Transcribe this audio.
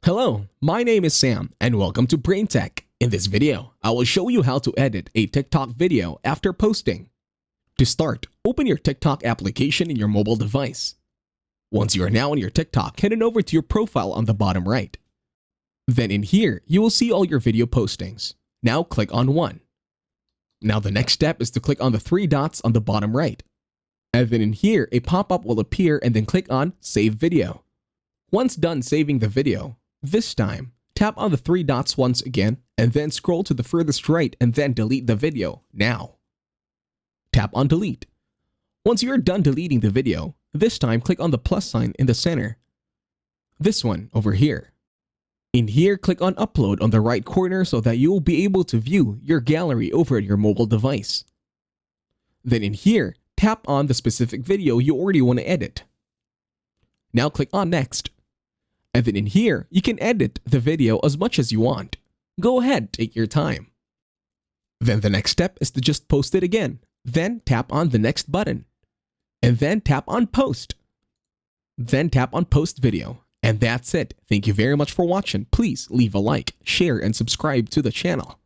Hello, my name is Sam and welcome to Brain Tech. In this video, I will show you how to edit a TikTok video after posting. To start, open your TikTok application in your mobile device. Once you are now on your TikTok, head on over to your profile on the bottom right. Then in here, you will see all your video postings. Now click on one. Now the next step is to click on the three dots on the bottom right. And then in here, a pop-up will appear and then click on Save Video. Once done saving the video, this time, tap on the three dots once again and then scroll to the furthest right and then delete the video now. Tap on Delete. Once you are done deleting the video, this time click on the plus sign in the center. This one over here. In here, click on Upload on the right corner so that you will be able to view your gallery over at your mobile device. Then in here, tap on the specific video you already want to edit. Now click on Next. And then in here, you can edit the video as much as you want. Go ahead, take your time. Then the next step is to just post it again. Then tap on the next button. And then tap on Post. Then tap on Post Video. And that's it. Thank you very much for watching. Please leave a like, share, and subscribe to the channel.